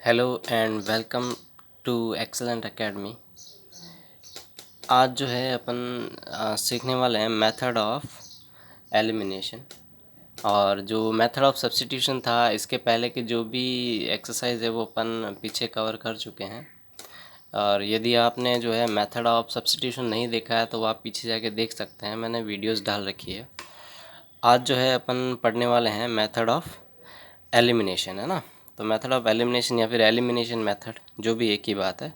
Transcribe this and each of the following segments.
Hello and welcome to Excellent Academy. आज जो है अपन सीखने वाले हैं मेथड ऑफ एलिमिनेशन। और जो मेथड ऑफ सब्स्टिट्यूशन था, इसके पहले के जो भी एक्सरसाइज है वो अपन पीछे कवर कर चुके हैं। और यदि आपने जो है मेथड ऑफ सब्स्टिट्यूशन नहीं देखा है तो वो आप पीछे जाके देख सकते हैं, मैंने वीडियोस डाल रखी है। आज जो है अपन पढ़ने वाले हैं मेथड ऑफ एलिमिनेशन, है ना। तो मेथड ऑफ एलिमिनेशन या फिर एलिमिनेशन मेथड, जो भी एक ही बात है।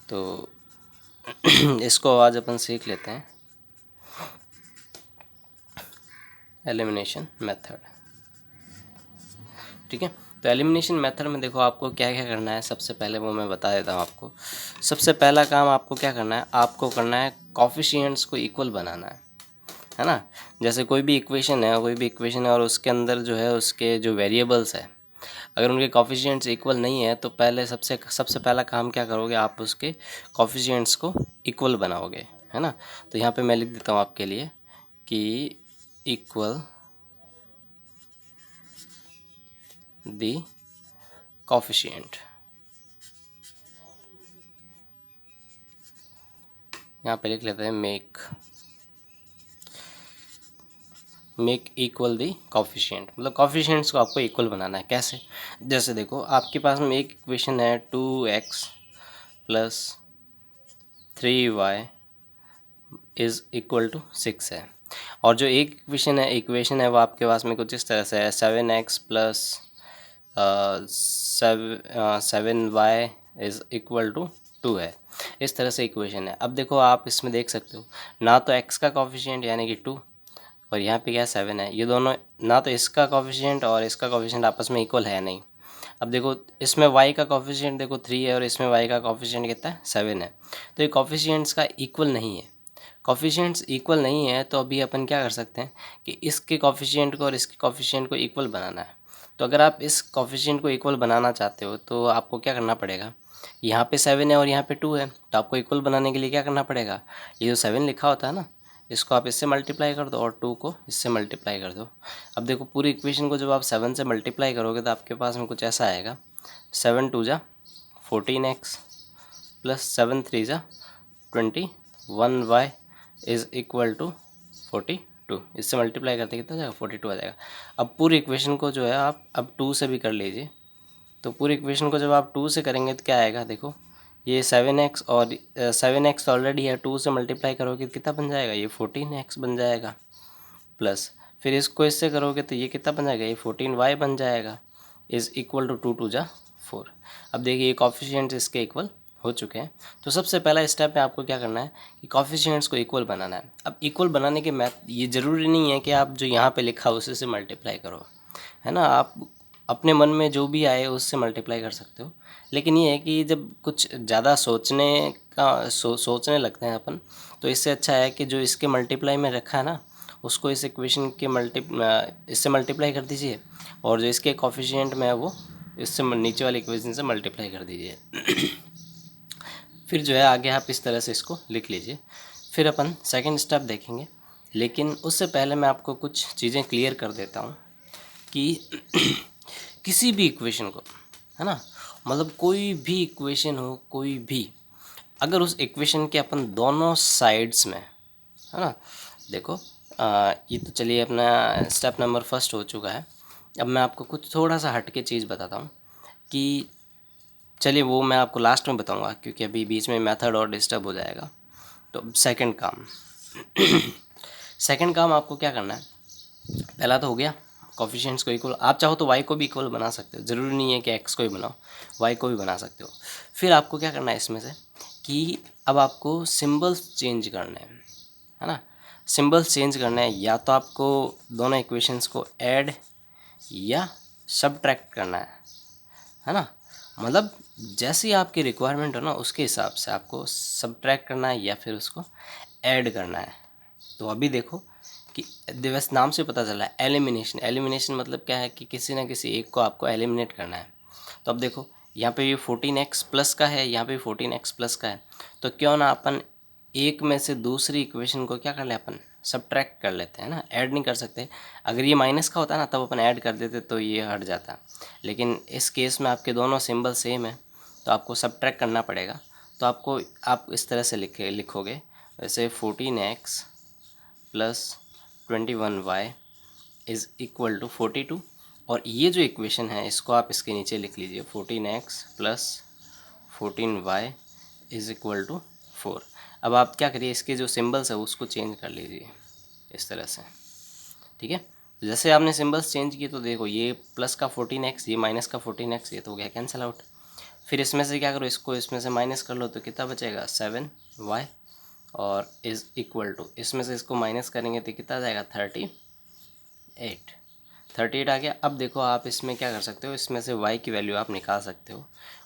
तो इसको आज अपन सीख लेते हैं, एलिमिनेशन मेथड। ठीक है, तो एलिमिनेशन मेथड में देखो आपको क्या क्या करना है। सबसे पहले वो मैं बता देता हूँ आपको। सबसे पहला काम आपको क्या करना है, आपको करना है कोफिशिएंट्स को इक्वल बनाना है ना। जैसे कोई भी इक्वेशन है और उसके अंदर जो है उसके जो वेरिएबल्स है, अगर उनके कोफिशिएंट्स इक्वल नहीं है तो पहले सबसे पहला काम क्या करोगे, आप उसके कोफिशिएंट्स को इक्वल बनाओगे, है ना। तो यहाँ पे मैं लिख देता हूँ आपके लिए कि इक्वल दी कोफिशिएंट। यहाँ पे लिख लेते हैं मेक इक्वल दी कोफिशिएंट। मतलब कोफिशिएंट्स को आपको इक्वल बनाना है। कैसे? जैसे देखो आपके पास में एक इक्वेशन है 2x plus 3y is equal to 6 है। और जो एक इक्वेशन है वो आपके पास में कुछ इस तरह से है 7x plus 7y is equal to 2 है। इस तरह से इक्वेशन है। अब देखो आप इसमें देख सकते हो, ना तो x का कोफिशिएंट यानी कि 2 और यहाँ पे क्या 7 है, ये दोनों ना तो इसका कोफिशिएंट और इसका कोफिशिएंट आपस में इक्वल है नहीं। अब देखो इसमें y का कोफिशिएंट देखो 3 है और इसमें y का कोफिशिएंट कितना है 7 है। तो ये कोफिशिएंट्स का इक्वल नहीं है। कोफिशिएंट्स इक्वल नहीं है तो अभी अपन क्या कर सकते हैं कि इसके कोफिशिएंट को और इसके कोफिशिएंट को इक्वल बनाना है। तो अगर आप इस कोफिशिएंट को इक्वल बनाना चाहते हो तो आपको क्या करना पड़ेगा, यहाँ पे 7 है और यहाँ पे 2 है, तो आपको इक्वल बनाने के लिए क्या करना पड़ेगा, ये जो 7 लिखा होता है ना, इसको आप इससे मल्टीप्लाई कर दो और 2 को इससे मल्टीप्लाई कर दो। अब देखो पूरी इक्वेशन को जब आप 7 से मल्टीप्लाई करोगे तो आपके पास में कुछ ऐसा आएगा, 7 2 जा 14x प्लस 7 3 जा 21y इज़ इक्वल टू 42। इससे मल्टीप्लाई करते कितना जाएगा 42 आ जाएगा। अब पूरी इक्वेशन को जो है आप अब 2 से भी कर लीजिए। तो पूरी इक्वेशन को जब आप 2 से करेंगे तो क्या आएगा, देखो ये 7x और 7x ऑलरेडी है, 2 से मल्टीप्लाई करोगे तो कितना बन जाएगा, ये 14x बन जाएगा। प्लस फिर इसको इससे करोगे तो ये कितना बन जाएगा, ये 14y बन जाएगा इज़ इक्वल टू 2 2 जा 4। अब देखिए ये कोफिशिएंट्स इसके इक्वल हो चुके हैं। तो सबसे पहला स्टेप में आपको क्या करना है कि कोफिशिएंट्स को इक्वल बनाना है। अब इक्वल बनाने के मैथ, ये ज़रूरी नहीं है कि आप जो यहाँ पे लिखा उसी से मल्टीप्लाई करो, है ना। आप अपने मन में जो भी आए उससे मल्टीप्लाई कर सकते हो। लेकिन ये है कि जब कुछ ज़्यादा सोचने लगते हैं अपन, तो इससे अच्छा है कि जो इसके मल्टीप्लाई में रखा है ना, उसको इस इक्वेशन के इससे मल्टीप्लाई कर दीजिए और जो इसके कोफिशिएंट में है वो इससे नीचे वाली इक्वेशन से मल्टीप्लाई कर दीजिए। फिर जो है आगे आप इस तरह से इसको लिख लीजिए। फिर अपन सेकंड स्टेप देखेंगे, लेकिन उससे पहले मैं आपको कुछ चीज़ें क्लियर कर देता हूँ कि किसी भी इक्वेशन को, है ना, मतलब कोई भी इक्वेशन हो, कोई भी, अगर उस इक्वेशन के अपन दोनों साइड्स में, है ना, देखो ये तो चलिए अपना स्टेप नंबर फर्स्ट हो चुका है। अब मैं आपको कुछ थोड़ा सा हट के चीज़ बताता हूँ कि चलिए वो मैं आपको लास्ट में बताऊँगा, क्योंकि अभी बीच में मेथड और डिस्टर्ब हो जाएगा। तो सेकंड काम सेकंड काम आपको क्या करना है, पहला तो हो गया कोफिशिएंट्स को इक्वल। आप चाहो तो वाई को भी इक्वल बना सकते हो, ज़रूरी नहीं है कि एक्स को ही बनाओ, वाई को भी बना सकते हो। फिर आपको क्या करना है इसमें से कि अब आपको सिंबल्स चेंज करने हैं, है ना। सिंबल्स चेंज करना है, या तो आपको दोनों इक्वेशंस को ऐड या सब्ट्रैक्ट करना है ना। मतलब जैसी आपकी रिक्वायरमेंट हो ना, उसके हिसाब से आपको सब्ट्रैक्ट करना है या फिर उसको ऐड करना है। तो अभी देखो कि दिवस नाम से पता चला है एलिमिनेशन मतलब क्या है कि किसी ना किसी एक को आपको एलिमिनेट करना है। तो अब देखो यहाँ पे ये 14x प्लस का है, यहाँ पे 14x प्लस का है, तो क्यों ना अपन एक में से दूसरी इक्वेशन को क्या कर ले, अपन सब्ट्रैक्ट कर लेते हैं ना, ऐड नहीं कर सकते। अगर ये माइनस का होता ना तब अपन ऐड कर देते तो ये हट जाता, लेकिन इस केस में आपके दोनों सिंबल सेम है तो आपको सब्ट्रैक्ट करना पड़ेगा। तो आप इस तरह से लिखोगे, वैसे 14x plus 21y is equal to 42। और ये जो इक्वेशन है इसको आप इसके नीचे लिख लीजिए, 14x plus 14y is equal to 4। अब आप क्या करिए, इसके जो सिंबल्स है उसको चेंज कर लीजिए इस तरह से, ठीक है। तो जैसे आपने सिंबल्स चेंज किए तो देखो ये प्लस का 14x, ये माइनस का 14x, ये तो हो गया कैंसिल आउट। फिर इसमें से क्या करो, इसको इसमें से माइनस कर लो तो कितना बचेगा 7y, और इज़ इक्वल टू इसमें से इसको माइनस करेंगे तो कितना जाएगा 38 आ गया। अब देखो आप इसमें क्या कर सकते हो, इसमें से y की वैल्यू आप निकाल सकते हो।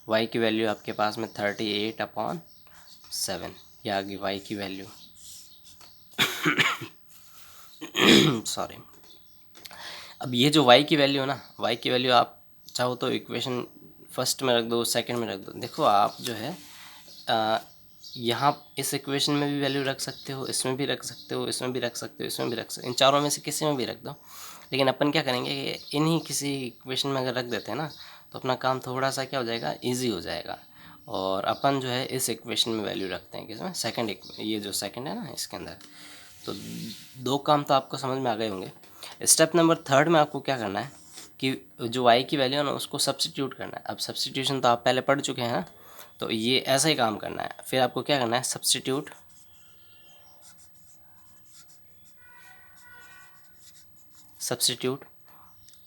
y की वैल्यू आपके पास में 38/7, ये आ गई y की वैल्यू। सॉरी। अब ये जो y की वैल्यू है ना, y की वैल्यू आप चाहो तो इक्वेशन फर्स्ट में रख दो, सेकंड में रख दो। देखो आप जो है यहाँ इस इक्वेशन में भी वैल्यू रख सकते हो, इसमें भी रख सकते हो, इसमें भी रख सकते हो, इसमें भी रख सकते हो, इन चारों में से किसी में भी रख दो। लेकिन अपन क्या करेंगे कि इन्हीं किसी इक्वेशन में अगर रख देते हैं ना तो अपना काम थोड़ा सा क्या हो जाएगा, ईजी हो जाएगा। और अपन जो है इस इक्वेशन में वैल्यू रखते हैं किसमें, सेकंड, ये जो सेकंड है ना इसके अंदर। तो दो काम तो आपको समझ में आ गए होंगे। स्टेप नंबर थर्ड में आपको क्या करना है कि जो y की वैल्यू है ना उसको सब्स्टिट्यूट करना है। अब सब्स्टिट्यूशन तो आप पहले पढ़ चुके हैं ना, तो ये ऐसा ही काम करना है। फिर आपको क्या करना है, सब्स्टिट्यूट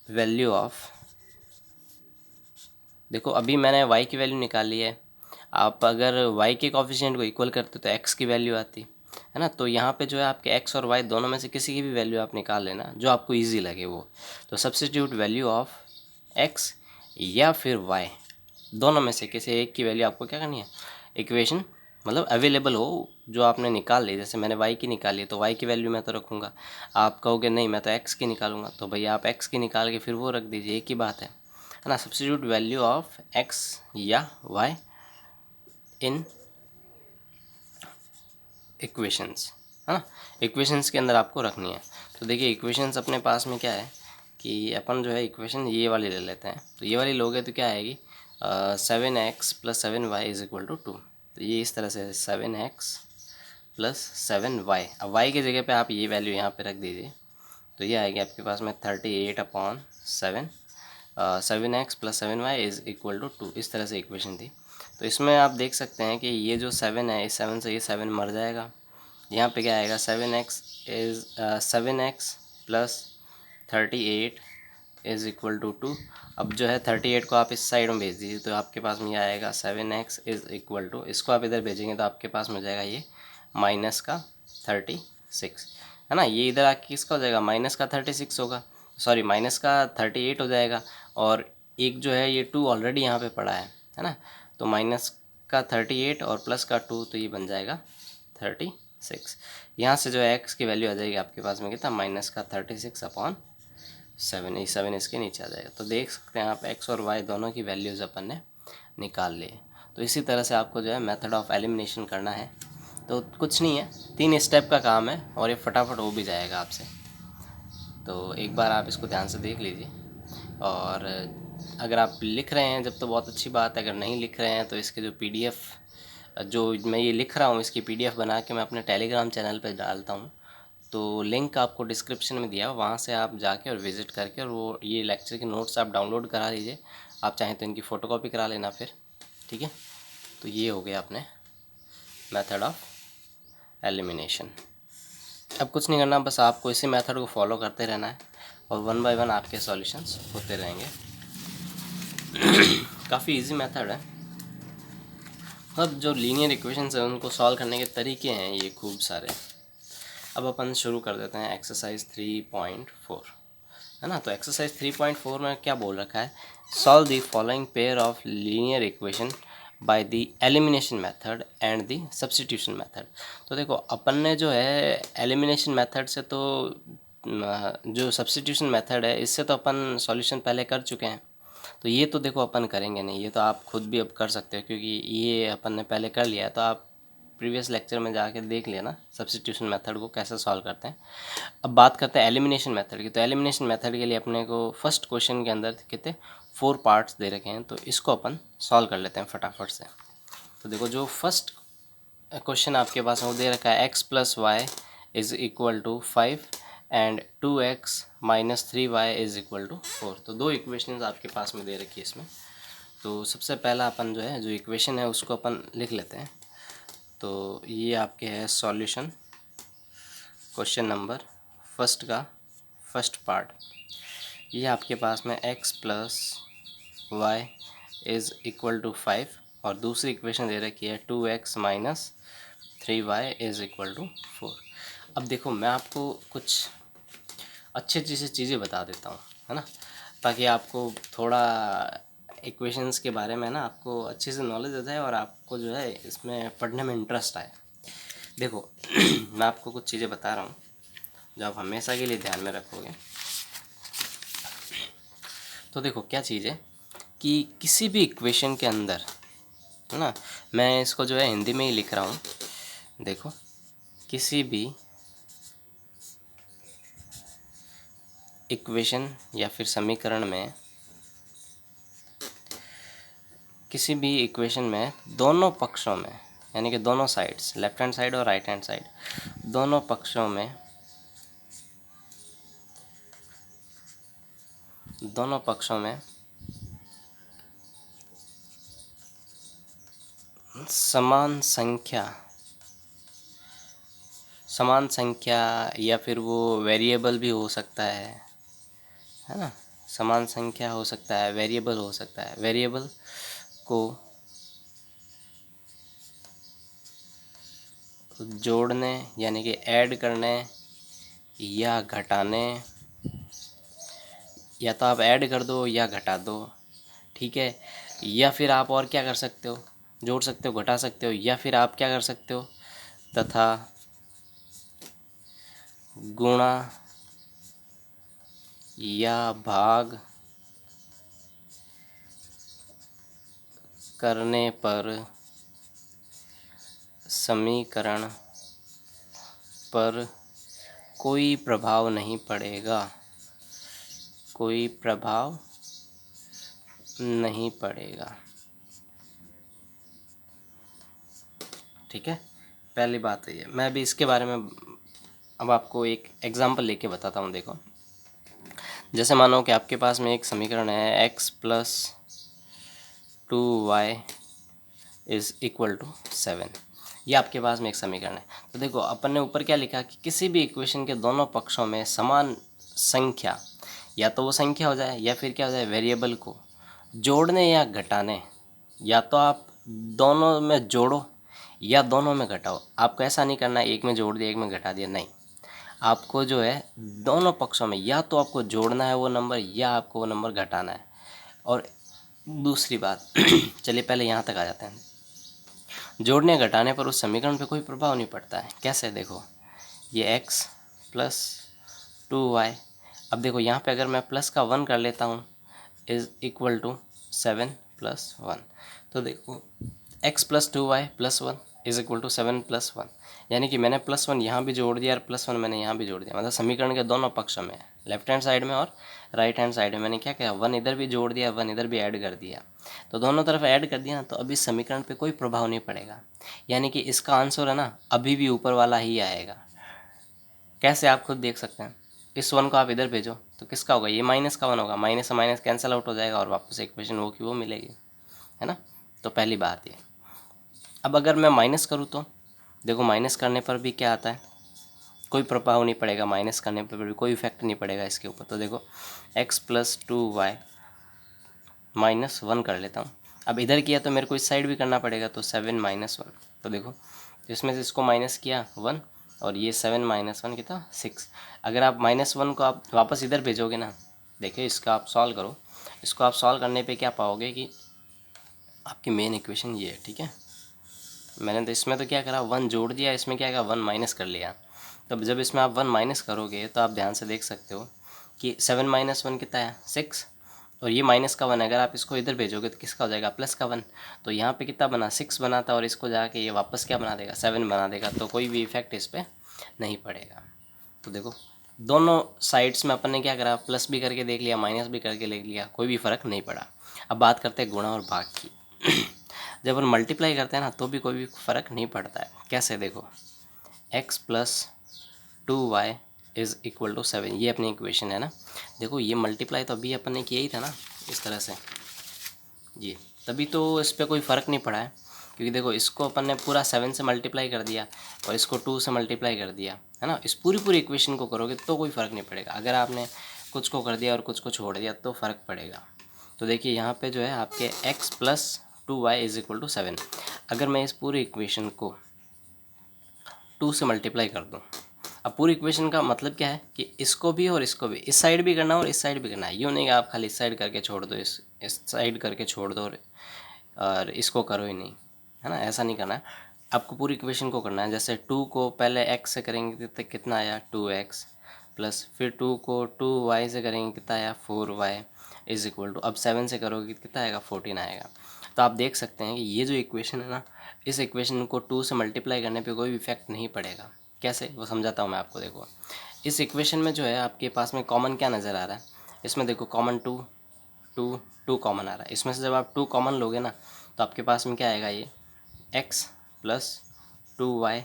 वैल्यू ऑफ, देखो अभी मैंने y की वैल्यू निकाली है। आप अगर y के कोफिशिएंट को इक्वल करते तो x की वैल्यू आती है ना। तो यहाँ पे जो है आपके x और y दोनों में से किसी की भी वैल्यू आप निकाल लेना जो आपको इजी लगे वो। तो सब्स्टिट्यूट वैल्यू ऑफ x या फिर y, दोनों में से किसी एक की वैल्यू आपको क्या करनी है, इक्वेशन मतलब अवेलेबल हो जो आपने निकाल ली। जैसे मैंने y की निकाली है तो y की वैल्यू मैं तो रखूँगा। आप कहोगे नहीं मैं तो x की निकालूंगा, तो भैया आप x की निकाल के फिर वो रख दीजिए, एक ही बात है ना। सब्स्टिट्यूट वैल्यू ऑफ x या y इन इक्वेशंस, है ना। इक्वेशंस के अंदर आपको रखनी है। तो देखिए इक्वेशंस अपने पास में क्या है कि अपन जो है इक्वेशन ये वाली ले लेते हैं। तो ये वाली लोगे तो क्या आएगी, 7x plus 7y is equal to 2। तो ये इस तरह से 7x प्लस 7y। अब y की जगह पे आप ये वैल्यू यहाँ पे रख दीजिए, तो ये आएगी आपके पास में 38/7। 7x plus 7y is equal to 2, इस तरह से इक्वेशन थी। तो इसमें आप देख सकते हैं कि ये जो 7 है, इस 7 से ये 7 मर जाएगा। यहाँ पे क्या आएगा, 7x plus 38 is equal to 2। अब जो है 38 को आप इस साइड में भेज दीजिए तो आपके पास में ये आएगा 7x इज़ इक्वल टू, इसको आप इधर भेजेंगे तो आपके पास में जाएगा ये माइनस का 36, है ना। ये इधर आके किसका हो जाएगा, माइनस का 36 होगा, सॉरी माइनस का 38 हो जाएगा। और एक जो है ये 2 ऑलरेडी यहाँ पे पड़ा है ना। तो माइनस का 38 और प्लस का 2, तो ये बन जाएगा 36। यहाँ से जो है x की वैल्यू आ जाएगी आपके पास में कितना, माइनस का 36/7। ये 7 इसके नीचे आ जाएगा। तो देख सकते हैं आप x और y दोनों की वैल्यूज़ अपन ने निकाल ली। तो इसी तरह से आपको जो है मेथड ऑफ एलिमिनेशन करना है। तो कुछ नहीं है, 3 स्टेप का काम है और ये फटाफट हो भी जाएगा आपसे। तो एक बार आप इसको ध्यान से देख लीजिए। और अगर आप लिख रहे हैं जब तो बहुत अच्छी बात है, अगर नहीं लिख रहे हैं तो इसके जो PDF जो मैं ये लिख रहा हूँ इसकी PDF बना के मैं अपने टेलीग्राम चैनल पर डालता हूँ। तो लिंक आपको डिस्क्रिप्शन में दिया, वहाँ से आप जाके और विज़िट करके और वो ये लेक्चर के नोट्स आप डाउनलोड करा लीजिए। आप चाहें तो इनकी फ़ोटोकॉपी करा लेना फिर, ठीक है। तो ये हो गया अपने मेथड ऑफ एलिमिनेशन। अब कुछ नहीं करना, बस आपको इसी मेथड को फॉलो करते रहना है और 1 बाय 1 आपके सॉल्यूशंस होते रहेंगे। काफ़ी इजी मेथड है। अब जो लीनियर इक्वेशंस हैं उनको सॉल्व करने के तरीके हैं ये खूब सारे। अब अपन शुरू कर देते हैं एक्सरसाइज 3.4, है ना। तो एक्सरसाइज 3.4 में क्या बोल रखा है, solve the following pair of linear equation by the elimination method and the substitution method. तो देखो अपन ने जो है एलिमिनेशन मेथड से तो जो सब्स्टिट्यूशन मेथड है इससे तो अपन सॉल्यूशन पहले कर चुके हैं। तो ये तो देखो अपन करेंगे नहीं, ये तो आप खुद भी अब कर सकते हो क्योंकि ये अपन ने पहले कर लिया है। तो आप प्रीवियस लेक्चर में जाके देख लेना सब्स्टिट्यूशन मेथड को कैसे सॉल्व करते हैं। अब बात करते हैं एलिमिनेशन मेथड की। तो एलिमिनेशन मेथड के लिए अपने को फर्स्ट क्वेश्चन के अंदर कितने 4 पार्ट्स दे रखे हैं, तो इसको अपन सॉल्व कर लेते हैं फटाफट से। तो देखो जो फर्स्ट क्वेश्चन आपके पास है वो दे रखा है x + y = 5 and 2x - 3y = 4। तो दो इक्वेशंस आपके पास में दे रखी है इसमें। तो सबसे पहला अपन जो है जो इक्वेशन है उसको अपन लिख लेते हैं। तो ये आपके है सॉल्यूशन क्वेश्चन नंबर फर्स्ट का फर्स्ट पार्ट। ये आपके पास में x + y = 5 और दूसरी इक्वेशन दे रखी है 2x - 3y = 4। अब देखो मैं आपको कुछ अच्छी चीज़ें बता देता हूँ, है ना, ताकि आपको थोड़ा इक्वेशंस के बारे में ना आपको अच्छे से नॉलेज हो जाए और आपको जो है इसमें पढ़ने में इंटरेस्ट आए। देखो मैं आपको कुछ चीज़ें बता रहा हूँ जो आप हमेशा के लिए ध्यान में रखोगे। तो देखो क्या चीज़ है कि किसी भी इक्वेशन के अंदर, है ना, मैं इसको जो है हिंदी में ही लिख रहा हूँ। देखो किसी भी इक्वेशन या फिर समीकरण में, किसी भी इक्वेशन में दोनों पक्षों में, यानी कि दोनों साइड्स, लेफ्ट हैंड साइड और राइट हैंड साइड, दोनों पक्षों में समान संख्या या फिर वो वेरिएबल भी हो सकता है ना, समान संख्या हो सकता है, वेरिएबल हो सकता है। वेरिएबल को जोड़ने यानी कि ऐड करने या घटाने, या तो आप ऐड कर दो या घटा दो, ठीक है। या फिर आप और क्या कर सकते हो, जोड़ सकते हो, घटा सकते हो, या फिर आप क्या कर सकते हो, तथा गुणा या भाग करने पर समीकरण पर कोई प्रभाव नहीं पड़ेगा, कोई प्रभाव नहीं पड़ेगा, ठीक है। पहली बात है ये। मैं अभी इसके बारे में अब आपको एक एग्जांपल लेके बताता हूँ। देखो जैसे मानो कि आपके पास में एक समीकरण है x + 2y = 7। ये आपके पास में एक समीकरण है। तो देखो अपन ने ऊपर क्या लिखा कि किसी भी इक्वेशन के दोनों पक्षों में समान संख्या, या तो वो संख्या हो जाए या फिर क्या हो जाए, वेरिएबल को जोड़ने या घटाने, या तो आप दोनों में जोड़ो या दोनों में घटाओ। आपको ऐसा नहीं करना एक में जोड़ दिया एक में घटा दिया, नहीं। आपको जो है दोनों पक्षों में या तो आपको जोड़ना है वो नंबर या आपको वो नंबर घटाना है। और दूसरी बात चलिए पहले यहाँ तक आ जाते हैं। जोड़ने घटाने पर उस समीकरण पे कोई प्रभाव नहीं पड़ता है। कैसे, देखो ये x + 2y, अब देखो यहाँ पे अगर मैं प्लस का 1 कर लेता हूँ = 7 + 1। तो देखो x + 2y + 1 = 7 + 1, यानी कि मैंने +1 यहाँ भी जोड़ दिया और +1 मैंने यहाँ भी जोड़ दिया। मतलब समीकरण के दोनों पक्षों में, लेफ्ट हैंड साइड में और राइट हैंड साइड में मैंने क्या किया, 1 इधर भी जोड़ दिया, 1 इधर भी ऐड कर दिया। तो दोनों तरफ ऐड कर दिया ना, तो अभी समीकरण पे कोई प्रभाव नहीं पड़ेगा, यानी कि इसका आंसर है ना अभी भी ऊपर वाला ही आएगा। कैसे, आप खुद देख सकते हैं। इस 1 को आप इधर भेजो तो किसका होगा, ये माइनस का 1 होगा, माइनस से माइनस कैंसिल आउट हो जाएगा और वापस इक्वेशन वो की वो मिलेगी, है ना। तो पहली बात ये। अब अगर मैं माइनस करूँ तो देखो माइनस करने पर भी क्या आता है, कोई प्रभाव नहीं पड़ेगा, माइनस करने पर भी कोई इफेक्ट नहीं पड़ेगा इसके ऊपर। तो देखो x + 2y -1 कर लेता हूँ। अब इधर किया तो मेरे को इस साइड भी करना पड़ेगा, तो 7 - 1। तो देखो इसमें से इसको माइनस किया 1 और ये 7 - 1 कितना 6। अगर आप -1 को आप वापस इधर भेजोगे ना, देखिए इसका आप सॉल्व करो, इसको आप सॉल्व करने पे क्या पाओगे कि आपकी मेन इक्वेशन ये है, ठीक है। मैंने तो इसमें तो क्या करा, 1 जोड़ दिया, इसमें क्या करा 1 माइनस कर लिया। तब जब इसमें आप 1 माइनस करोगे तो आप ध्यान से देख सकते हो कि 7 - 1 कितना है 6, और ये माइनस का 1 है, अगर आप इसको इधर भेजोगे तो किसका हो जाएगा, प्लस का 1। तो यहाँ पे कितना बना, 6 बना था, और इसको जाके ये वापस क्या बना देगा, 7 बना देगा। तो कोई भी इफेक्ट इस पर नहीं पड़ेगा। तो देखो दोनों साइड्स में अपन ने क्या करा, प्लस भी करके देख लिया, माइनस भी करके देख लिया, कोई भी फ़र्क नहीं पड़ा। अब बात करते हैं गुणा और भाग की। जब अपन मल्टीप्लाई करते हैं ना तो भी कोई भी फ़र्क नहीं पड़ता है। कैसे, देखो x plus 2y is equal to 7, ये अपनी इक्वेशन है ना। देखो ये मल्टीप्लाई तो अभी अपन ने किया ही था ना, इस तरह से ये, तभी तो इस पर कोई फ़र्क नहीं पड़ा है। क्योंकि देखो इसको अपन ने पूरा 7 से मल्टीप्लाई कर दिया और इसको 2 से मल्टीप्लाई कर दिया, है ना। इस पूरी इक्वेशन को करोगे तो कोई फ़र्क नहीं पड़ेगा। अगर आपने कुछ को कर दिया और कुछ को छोड़ दिया तो फ़र्क पड़ेगा। तो देखिए यहाँ पे जो है आपके x plus 2y is equal to 7, अगर मैं इस पूरी इक्वेशन को 2 से मल्टीप्लाई कर दूँ, अब पूरी इक्वेशन का मतलब क्या है कि इसको भी और इसको भी, इस साइड भी करना और इस साइड भी करना है। यूँ नहीं कि आप खाली इस साइड करके छोड़ दो, इस साइड करके छोड़ दो और इसको करो ही नहीं, है ना। ऐसा नहीं करना है, आपको पूरी इक्वेशन को करना है। जैसे 2 को पहले x से करेंगे तो कितना आया, 2x, प्लस फिर 2 को 2y से करेंगे कितना आया, 4y इज़ इक्वल टू, अब 7 से करोगे कितना आएगा, 14 आएगा। तो आप देख सकते हैं कि ये जो इक्वेशन है ना, इस इक्वेशन को 2 से मल्टीप्लाई करने पे कोई इफेक्ट नहीं पड़ेगा। कैसे, वो समझाता हूँ मैं आपको। देखो इस इक्वेशन में जो है आपके पास में कॉमन क्या नज़र आ रहा है, इसमें देखो कॉमन 2 कॉमन आ रहा है। इसमें से जब आप 2 कॉमन लोगे ना तो आपके पास में क्या आएगा, ये x plus 2y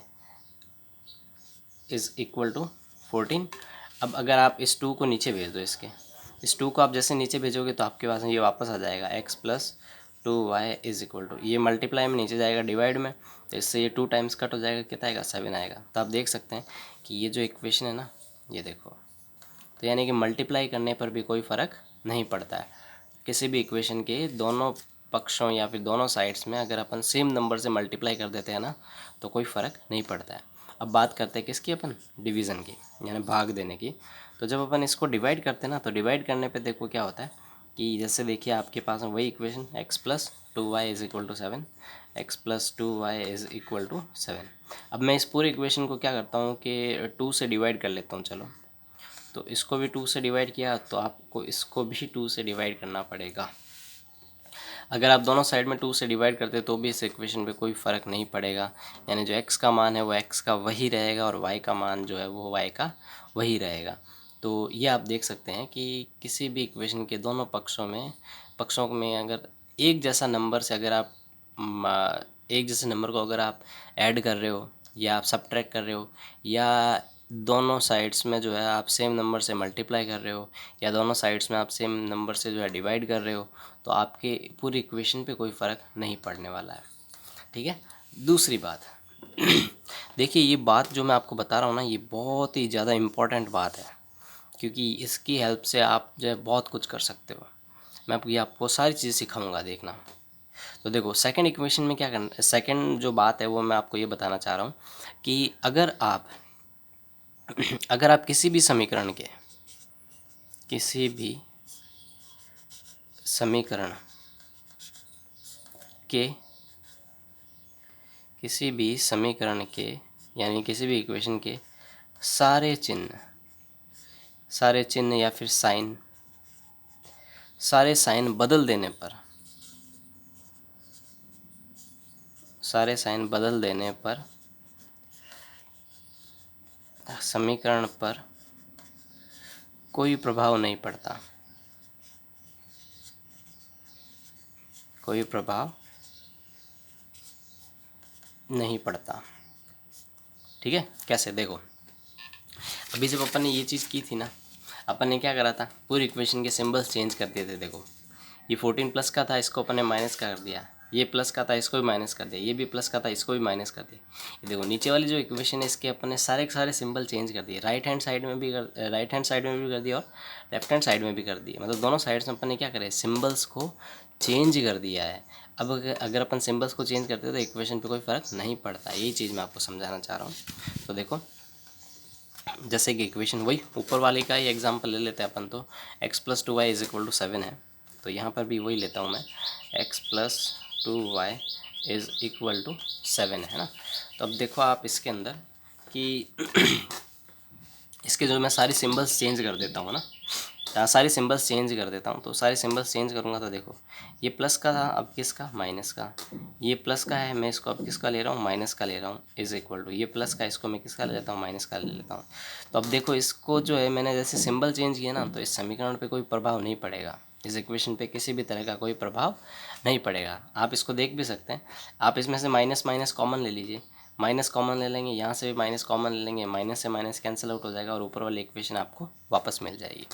is equal to 14। अब अगर आप इस 2 को नीचे भेज दो, इस 2 को आप जैसे नीचे भेजोगे तो आपके पास में ये वापस आ जाएगा, x plus 2y is equal to, ये मल्टीप्लाई में नीचे जाएगा डिवाइड में, तो इससे ये 2 टाइम्स कट हो जाएगा, कितना आएगा, 7 आएगा। तो आप देख सकते हैं कि ये जो इक्वेशन है ना, ये देखो, तो यानी कि मल्टीप्लाई करने पर भी कोई फ़र्क नहीं पड़ता है। किसी भी इक्वेशन के दोनों पक्षों या फिर दोनों साइड्स में अगर अपन सेम नंबर से मल्टीप्लाई कर देते हैं ना तो कोई फ़र्क नहीं पड़ता है। अब बात करते हैं किसकी, अपन डिवीज़न की, यानी भाग देने की। तो जब अपन इसको डिवाइड करते हैं ना तो डिवाइड करने पे देखो क्या होता है कि जैसे देखिए आपके पास वही equation x plus 2y is equal to 7, x plus 2y is equal to 7। अब मैं इस पूरी इक्वेशन को क्या करता हूँ कि 2 से डिवाइड कर लेता हूँ। चलो, तो इसको भी 2 से डिवाइड किया तो आपको इसको भी 2 से डिवाइड करना पड़ेगा। अगर आप दोनों साइड में 2 से डिवाइड करते तो भी इस इक्वेशन पे कोई फ़र्क नहीं पड़ेगा, यानी जो x का मान है वो x का वही रहेगा और y का मान जो है वो y का वही रहेगा। तो ये आप देख सकते हैं कि किसी भी इक्वेशन के दोनों पक्षों में अगर एक जैसा नंबर से अगर आप एक जैसे नंबर को अगर आप ऐड कर रहे हो या आप सबट्रैक्ट कर रहे हो या दोनों साइड्स में जो है आप सेम नंबर से मल्टीप्लाई कर रहे हो या दोनों साइड्स में आप सेम नंबर से जो है डिवाइड कर रहे हो, तो आपके पूरी इक्वेशन पे कोई फ़र्क नहीं पड़ने वाला है। ठीक है। दूसरी बात देखिए ये बात जो मैं आपको बता रहा हूँ ना, ये बहुत ही ज़्यादा इम्पॉर्टेंट बात है, क्योंकि इसकी हेल्प से आप जो है बहुत कुछ कर सकते हो। मैं आपको सारी चीज़ें सिखाऊंगा, देखना। तो देखो सेकंड इक्वेशन में क्या करना, सेकंड जो बात है वो मैं आपको ये बताना चाह रहा हूँ कि अगर आप किसी भी समीकरण के यानी किसी भी इक्वेशन के सारे चिन्ह या फिर सारे साइन बदल देने पर समीकरण पर कोई प्रभाव नहीं पड़ता, ठीक है। कैसे, देखो अभी जब अपन ने ये चीज़ की थी ना, अपन ने क्या करा था, पूरी इक्वेशन के सिंबल्स चेंज कर दिए थे। देखो ये 14 प्लस का था, इसको अपन ने माइनस कर दिया, ये प्लस का था, इसको भी माइनस कर दिया, ये भी प्लस का था, इसको भी माइनस कर दिया। ये देखो नीचे वाली जो इक्वेशन है इसके अपन ने सारे के सारे सिंबल चेंज कर दिए, राइट हैंड साइड में भी कर दिया और लेफ्ट हैंड साइड में भी कर दिया। मतलब दोनों साइड्स में अपन ने क्या करे, सिंबल्स को चेंज कर दिया है। अब अगर अपन सिंबल्स को चेंज करते हैं तो इक्वेशन पे कोई फ़र्क नहीं पड़ता, यही चीज़ मैं आपको समझाना चाह रहा हूँ। तो देखो जैसे कि इक्वेशन वही ऊपर वाले का ही एग्जांपल ले लेते हैं अपन, तो x plus 2y is equal to 7 है, तो यहाँ पर भी वही लेता हूँ मैं, x plus 2y is equal to 7 है ना। तो अब देखो आप इसके अंदर कि इसके जो मैं सारी सिंबल्स चेंज कर देता हूँ ना, सारी सिंबल्स चेंज कर देता हूँ। तो सारी सिंबल्स चेंज करूँगा तो देखो ये प्लस का था, अब किसका, माइनस का। ये प्लस का है, मैं इसको अब किसका ले रहा हूँ, माइनस का ले रहा हूँ, इज इक्वल टू ये प्लस का, इसको मैं किसका ले लेता हूँ, माइनस का ले लेता हूँ। तो अब देखो इसको जो है मैंने जैसे सिंबल चेंज किया ना, तो इस समीकरण पे कोई प्रभाव नहीं पड़ेगा, इस इक्वेशन पे किसी भी तरह का कोई प्रभाव नहीं पड़ेगा। आप इसको देख भी सकते हैं। आप इसमें से माइनस माइनस कॉमन ले लीजिए, माइनस कॉमन ले लेंगे, यहाँ से भी माइनस कॉमन ले लेंगे, माइनस से माइनस कैंसिल आउट हो जाएगा और ऊपर वाली इक्वेशन आपको वापस मिल जाएगी।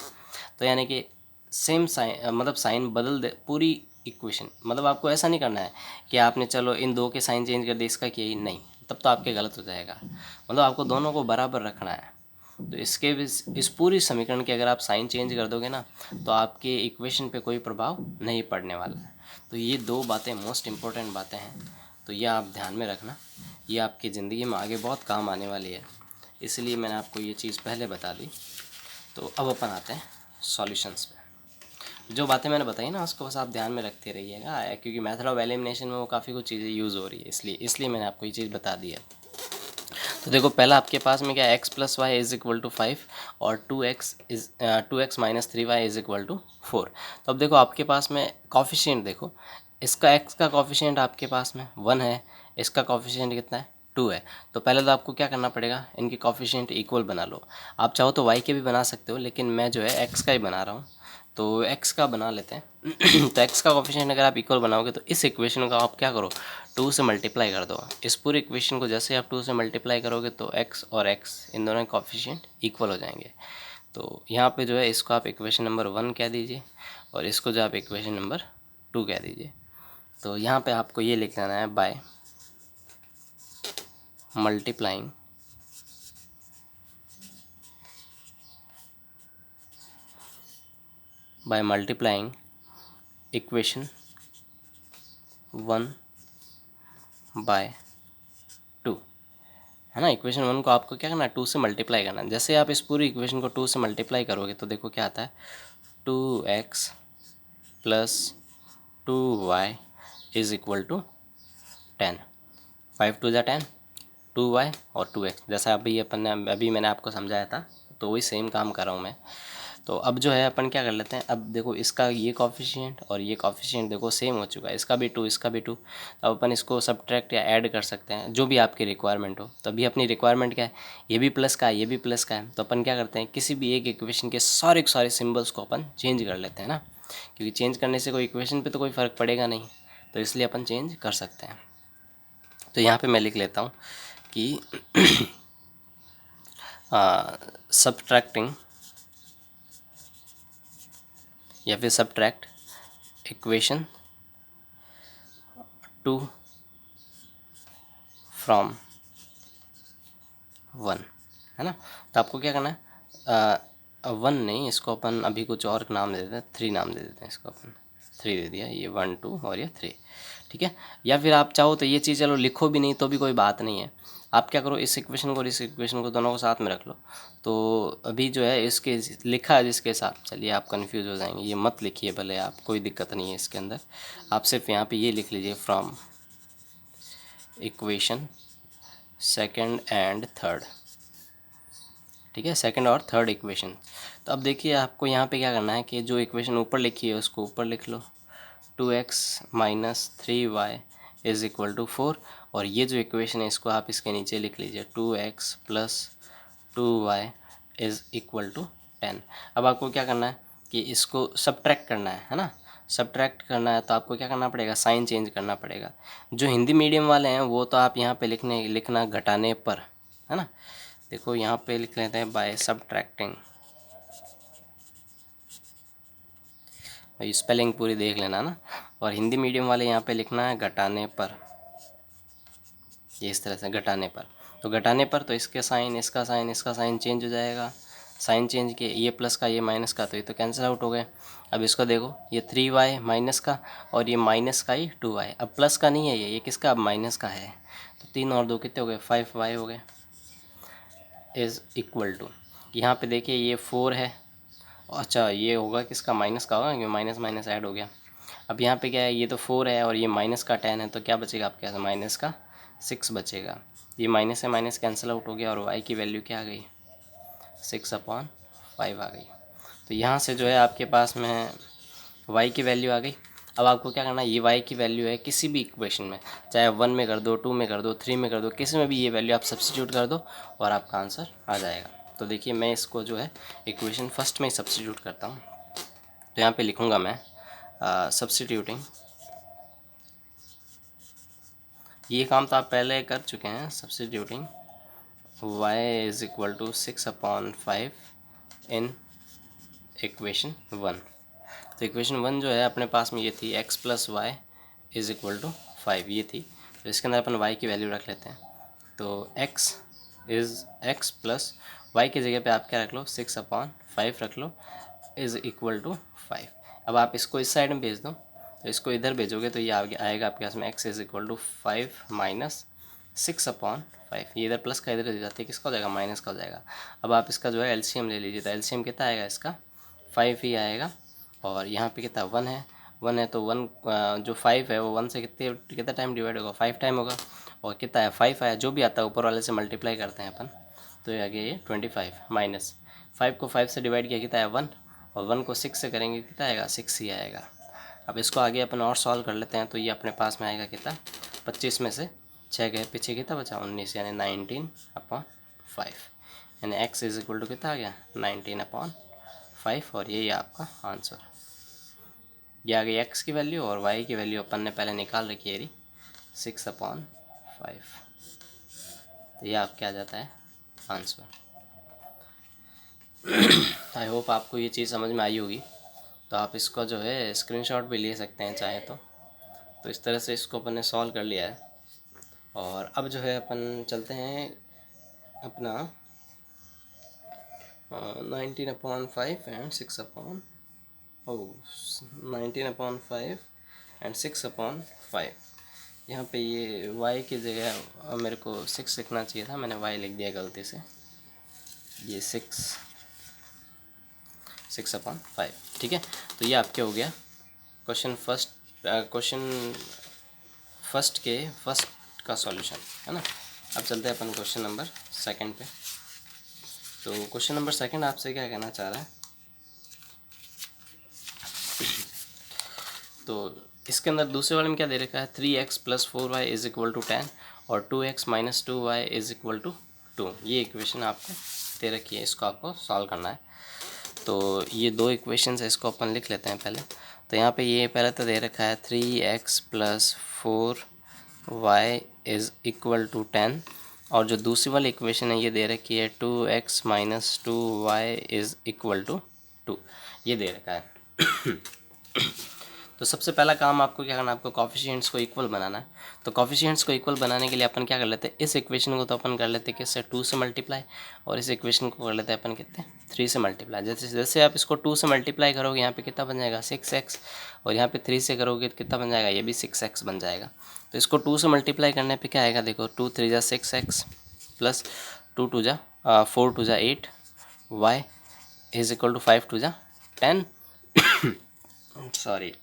तो यानी कि सेम साइन, मतलब साइन बदल दे पूरी इक्वेशन। मतलब आपको ऐसा नहीं करना है कि आपने चलो इन दो के साइन चेंज कर दिए, इसका किया ही नहीं, तब तो आपके गलत हो जाएगा। मतलब आपको दोनों को बराबर रखना है। तो इसके इस पूरी समीकरण के अगर आप साइन चेंज कर दोगे ना, तो आपके इक्वेशन पे कोई प्रभाव नहीं पड़ने वाला है। तो ये दो बातें मोस्ट इम्पोर्टेंट बातें हैं, तो ये आप ध्यान में रखना, ये आपकी ज़िंदगी में आगे बहुत काम आने वाली है, इसलिए मैंने आपको ये चीज़ पहले बता दी। तो अब अपन आते हैं सॉल्यूशंस पे। जो बातें मैंने बताई ना उसको बस आप ध्यान में रखते रहिएगा, क्योंकि मेथड ऑफ एलिमिनेशन में वो काफ़ी कुछ चीज़ें यूज़ हो रही है, इसलिए मैंने आपको ये चीज़ बता दी है। तो देखो पहला आपके पास में क्या, x plus y is equal to 5 और 2x minus 3y is equal to 4। तो अब देखो आपके पास में कॉफिशिएंट देखो, इसका x का कॉफिशिएंट आपके पास में 1 है, इसका कॉफिशिएंट कितना है, 2 है। तो पहले तो आपको क्या करना पड़ेगा, इनके कॉफिशिएंट इक्वल बना लो। आप चाहो तो y के भी बना सकते हो, लेकिन मैं जो है x का ही बना रहा हूँ, तो x का बना लेते हैं। तो x का कॉफिशिएंट अगर आप इक्वल बनाओगे तो इस इक्वेशन का आप क्या करो, 2 से मल्टीप्लाई कर दो। इस पूरे इक्वेशन को जैसे आप 2 से मल्टीप्लाई करोगे तो x और x इन दोनों के कॉफिशिएंट इक्वल हो जाएंगे। तो यहाँ पे जो है इसको आप इक्वेशन नंबर 1 कह दीजिए और इसको जो आप इक्वेशन नंबर 2 कह दीजिए। तो यहाँ पे आपको ये लिख लेना है, बाय मल्टीप्लाइंग इक्वेशन 1 बाय 2, है ना। इक्वेशन 1 को आपको क्या करना है, 2 से मल्टीप्लाई करना है। जैसे आप इस पूरी इक्वेशन को 2 से मल्टीप्लाई करोगे तो देखो क्या आता है, 2x plus 2y is equal to 10। 5 2 ज़ा 10, 2y और 2x, जैसा अभी मैंने आपको समझाया था, तो वही सेम काम कर रहा हूँ मैं। तो अब जो है अपन क्या कर लेते हैं, अब देखो इसका ये कॉफिशिएंट और ये कॉफिशिएंट देखो सेम हो चुका है, इसका भी 2 इसका भी 2। अब अपन इसको सब्ट्रैक्ट या ऐड कर सकते हैं, जो भी आपकी रिक्वायरमेंट हो। तो अभी अपनी रिक्वायरमेंट क्या है, ये भी प्लस का है, ये भी प्लस का है। तो अपन क्या करते हैं, किसी भी एक इक्वेशन के सारे सिम्बल्स को अपन चेंज कर लेते हैं ना, क्योंकि चेंज करने से कोई इक्वेशन पर तो कोई फ़र्क पड़ेगा नहीं, तो इसलिए अपन चेंज कर सकते हैं। तो यहाँ पे मैं लिख लेता हूँ कि सब्ट्रैक्टिंग या फिर सब्ट्रैक्ट इक्वेशन 2 फ्रॉम 1, है ना। तो आपको क्या करना है, 1 नहीं, इसको अपन अभी कुछ और नाम दे देते हैं, 3 नाम दे देते हैं इसको अपन, 3 दे दिया, ये 1 2 और ये 3, ठीक है। या फिर आप चाहो तो ये चीज़ चलो लिखो भी नहीं तो भी कोई बात नहीं है, आप क्या करो, इस इक्वेशन को और इस इक्वेशन को दोनों को साथ में रख लो। तो अभी जो है इसके लिखा है जिसके साथ, चलिए आप कंफ्यूज हो जाएंगे, ये मत लिखिए भले आप, कोई दिक्कत नहीं है इसके अंदर। आप सिर्फ यहाँ पे ये लिख लीजिए, from equation second and third, ठीक है, सेकंड और थर्ड इक्वेशन। तो अब देखिए आपको यहाँ पे क्या करना है कि जो इक्वेशन ऊपर लिखी है उसको ऊपर लिख लो, 2x minus 3y is equal to 4, और ये जो इक्वेशन है इसको आप इसके नीचे लिख लीजिए, 2x plus 2y is equal to 10। अब आपको क्या करना है कि इसको सब्ट्रैक्ट करना है ना, सब्ट्रैक्ट करना है तो आपको क्या करना पड़ेगा, साइन चेंज करना पड़ेगा। जो हिंदी मीडियम वाले हैं वो तो आप यहाँ पे लिखना घटाने पर, है ना। देखो यहाँ पे लिख लेते हैं बाय सब्ट्रैक्टिंग, भाई स्पेलिंग पूरी देख लेना ना। और हिंदी मीडियम वाले यहाँ पे लिखना है घटाने पर, ये इस तरह से घटाने पर। तो घटाने पर तो इसके साइन, इसका साइन, इसका साइन चेंज हो जाएगा, साइन चेंज के ये प्लस का ये माइनस का, तो ये तो कैंसिल आउट हो गए। अब इसको देखो, ये 3y माइनस का और ये माइनस का ही 2y, अब प्लस का नहीं है ये किसका, अब माइनस का है। तो 3 और 2 कितने हो गए, 5y हो गए, इज़ इक्वल टू, यहाँ पे देखिए ये 4 है, अच्छा ये होगा किसका, माइनस का होगा, क्योंकि माइनस माइनस ऐड हो गया। अब यहाँ पे क्या है, ये तो 4 है और ये माइनस का 10 है, तो क्या बचेगा आपके पास, माइनस का 6 बचेगा। ये माइनस से माइनस कैंसिल आउट हो गया और y की वैल्यू क्या आ गई, 6/5 आ गई। तो यहाँ से जो है आपके पास में y की वैल्यू आ गई। अब आपको क्या करना है, ये y की वैल्यू है किसी भी इक्वेशन में, चाहे 1 में कर दो, 2 में कर दो, 3 में कर दो, किसी में भी ये वैल्यू आप सब्स्टिट्यूट कर दो और आपका आंसर आ जाएगा। तो देखिए मैं इसको जो है इक्वेशन फर्स्ट में ही सब्स्टिट्यूट करता हूँ। तो यहाँ पे लिखूँगा मैं सब्स्टिट्यूटिंग, ये काम तो आप पहले कर चुके हैं, substituting y is equal to 6/5 in equation 1। तो इक्वेशन 1 जो है अपने पास में ये थी x plus y is equal to 5, ये थी। तो इसके अंदर अपन y की वैल्यू रख लेते हैं। तो x प्लस वाई की जगह पे आप क्या रख लो, 6/5 रख लो इज़ इक्वल टू 5। अब आप इसको इस साइड में भेज दो, तो इसको इधर भेजोगे तो ये आगे आएगा आपके पास में x is equal to 5 minus 6/5। ये इधर प्लस का इधर हो जाती है, किसका हो जाएगा, माइनस का हो जाएगा। अब आप इसका जो है एलसीएम ले लीजिए, तो एलसीएम कितना आएगा इसका, 5 ही आएगा। और यहाँ पे कितना 1 है तो 1 जो 5 है वो 1 से कितना टाइम डिवाइड होगा, 5 टाइम होगा। और कितना है 5 आया, जो भी आता है ऊपर वाले से मल्टीप्लाई करते हैं अपन, तो ये आ गया ये 25 माइनस 5 को 5 से डिवाइड किया कितना है 1, और 1 को 6 से करेंगे कितना आएगा 6 ही आएगा। अब इसको आगे अपन और सॉल्व कर लेते हैं, तो ये अपने पास में आएगा कितना, 25 में से 6 गए पीछे कितना बचा 19, यानी 19/5, यानी x इज इक्वल टू कितना आ गया 19/5। और यही आपका आंसर, ये आ गई x की वैल्यू, और y की वैल्यू अपन ने पहले निकाल रखी है 6/5। तो ये आपके आ जाता है आंसर। आई होप आपको ये चीज़ समझ में आई होगी। तो आप इसको जो है स्क्रीनशॉट भी ले सकते हैं चाहे तो इस तरह से इसको अपन ने सॉल्व कर लिया है। और अब जो है अपन चलते हैं अपना 19/5 एंड 19/5 एंड 6/5। यहाँ पे ये y की जगह मेरे को 6 लिखना चाहिए था, मैंने y लिख दिया गलती से। ये 6/5, ठीक है। तो ये आपके हो गया क्वेश्चन फर्स्ट का सॉल्यूशन, है ना। अब चलते हैं अपन क्वेश्चन नंबर सेकंड पे। तो क्वेश्चन नंबर सेकंड आपसे क्या कहना चाह रहा है, तो इसके अंदर दूसरे वाले में क्या दे रखा है, 3x + 4y is equal to 10 और 2x - 2y is equal to 2। ये इक्वेशन आपको दे रखी है, इसको आपको सॉल्व करना है। तो ये दो इक्वेशंस है, इसको अपन लिख लेते हैं पहले। तो यहाँ पे ये पहले तो दे रखा है 3x + 4y is equal to 10, और जो दूसरी वाली इक्वेशन है ये दे रखी है 2x - 2y is equal to 2, ये दे रखा है। तो सबसे पहला काम आपको क्या करना है, आपको कोफिशिएंट्स को इक्वल बनाना है। तो कोफिशिएंट्स को इक्वल बनाने के लिए अपन क्या कर लेते हैं, इस इक्वेशन को तो अपन कर लेते हैं किससे, 2 से मल्टीप्लाई, और इस इक्वेशन को कर लेते हैं अपन कितने 3 से मल्टीप्लाई। जैसे जैसे आप इसको 2 से मल्टीप्लाई करोगे यहाँ पे कितना बन जाएगा 6x, और यहाँ पे 3 से करोगे तो कितना बन जाएगा, ये भी 6x बन जाएगा। तो इसको 2 से मल्टीप्लाई करने पर क्या आएगा, देखो 2 3 × 6x plus 2 2 × 4 2 × 8 y is equal to 5 2 × 10 sorry.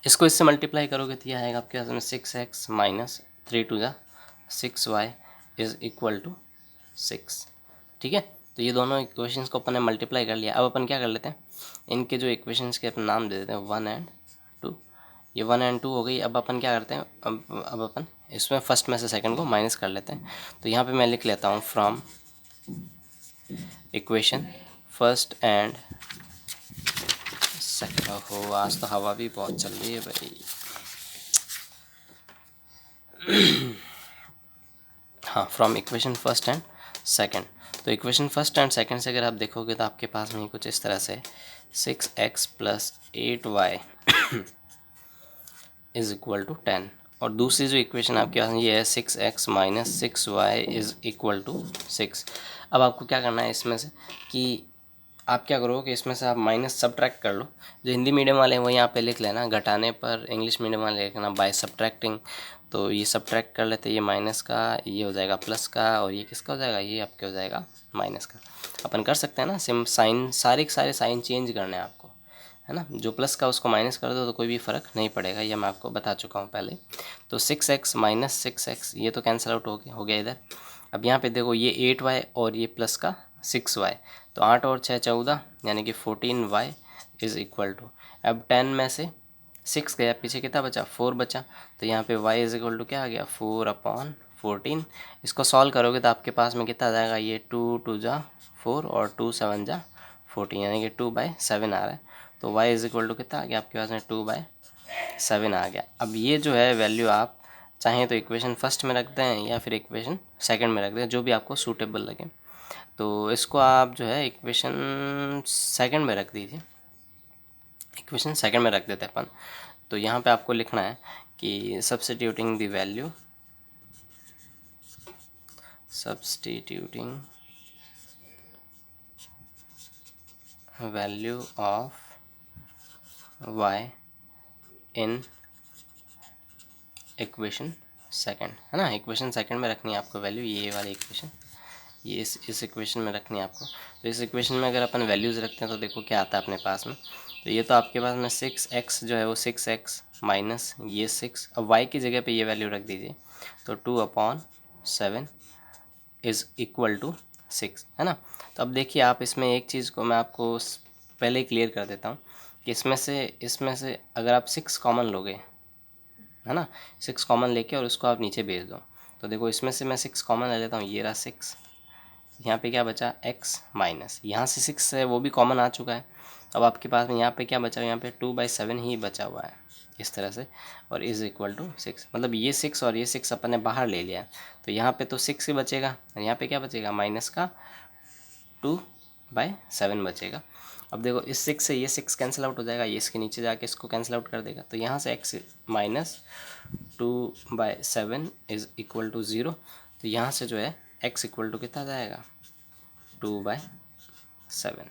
इसको इससे मल्टीप्लाई करोगे तो यह आएगा आपके पास में 6x - 3 2 × 6y is equal to 6, ठीक है। तो ये दोनों इक्वेशंस को अपन ने मल्टीप्लाई कर लिया। अब अपन क्या कर लेते हैं, इनके जो इक्वेशंस के अपन नाम दे देते हैं 1 और 2। ये 1 और 2 हो गई। अब अपन क्या करते हैं, अब अपन इसमें फर्स्ट में से सेकंड को माइनस कर लेते हैं। तो यहाँ पे मैं लिख लेता हूँ from equation first and second. हो आज तो हवा भी बहुत चल रही है भाई। हाँ, from equation first and second. तो इक्वेशन फर्स्ट एंड सेकंड से अगर आप देखोगे तो आपके पास में कुछ इस तरह से 6x + 8y is equal to 10, और दूसरी जो इक्वेशन आपके पास ये है 6x - 6y is equal to 6। अब आपको क्या करना है इसमें से कि आप क्या करो कि इसमें से आप माइनस सब्ट्रैक्ट कर लो। जो हिंदी मीडियम वाले हैं वो यहाँ पे लिख लेना घटाने पर, इंग्लिश मीडियम वाले लिखना बाय सब्ट्रैक्टिंग। तो ये सब्ट्रैक्ट कर लेते हैं, ये माइनस का ये हो जाएगा प्लस का, और ये किसका हो जाएगा, ये आपके हो जाएगा माइनस का। अपन कर सकते हैं ना सिम साइन, सारे के सारे साइन चेंज करने हैं आपको, है ना। जो प्लस का उसको माइनस कर दो तो कोई भी फ़र्क नहीं पड़ेगा, ये मैं आपको बता चुका हूँ पहले। तो 6x - 6x ये तो कैंसिल आउट हो गया इधर। अब यहाँ पे देखो ये 8y और ये प्लस का 6y, तो 8 और 6 14, यानी कि 14y इज़ इक्वल टू, अब 10 में से 6 गया, पीछे कितना बचा, 4 बचा, तो यहाँ पे y इज़ इक्वल टू क्या आ गया, 4/14। इसको सॉल्व करोगे तो आपके पास में कितना आ जाएगा, ये 2 2 जा 4 और 2 7 जा 14, यानी कि 2/7 आ रहा है। तो y इज़ इक्वल टू कितना आ गया आपके पास में, 2/7 आ गया। अब ये जो है वैल्यू आप चाहें तो इक्वेशन फर्स्ट में रख दें या फिर इक्वेशन सेकंड में रख दें, जो भी आपको सूटेबल लगे। तो इसको आप जो है इक्वेशन सेकंड में रख दीजिए, इक्वेशन सेकंड में रख देते हैं अपन। तो यहाँ पे आपको लिखना है कि substituting the value of y in equation second, है ना, इक्वेशन सेकंड में रखनी है आपको वैल्यू, ये वाली इक्वेशन, ये इस इक्वेशन में रखनी है आपको। तो इस इक्वेशन में अगर अपन वैल्यूज़ रखते हैं तो देखो क्या आता है अपने पास में। तो ये तो आपके पास में 6x जो है वो 6x माइनस ये 6, अब y की जगह पे ये वैल्यू रख दीजिए, तो 2/7 इज़ इक्वल टू 6, है ना। तो अब देखिए आप इसमें एक चीज़ को मैं आपको पहले ही क्लियर कर देता हूँ कि इसमें से अगर आप 6 कॉमन लोगे, है ना, 6 कॉमन लेके और उसको आप नीचे भेज दो, तो देखो इसमें से मैं 6 कॉमन ले लेता हूँ, ये रहा 6, यहाँ पे क्या बचा x माइनस, यहाँ से 6 है वो भी कॉमन आ चुका है। अब आपके पास में यहाँ पे क्या बचा, यहाँ पे 2/7 ही बचा हुआ है इस तरह से, और इज़ इक्वल टू 6, मतलब ये 6 और ये 6 अपन ने बाहर ले लिया, तो यहाँ पे तो 6 ही बचेगा, और यहाँ पे क्या बचेगा, माइनस का 2/7 बचेगा। अब देखो इस 6 से ये 6 कैंसिल आउट हो जाएगा, ये इसके नीचे जाके इसको कैंसिल आउट कर देगा, तो यहाँ से x minus 2/7 is equal to 0, तो यहाँ से जो है x इक्वल टू कितना जाएगा, 2/7।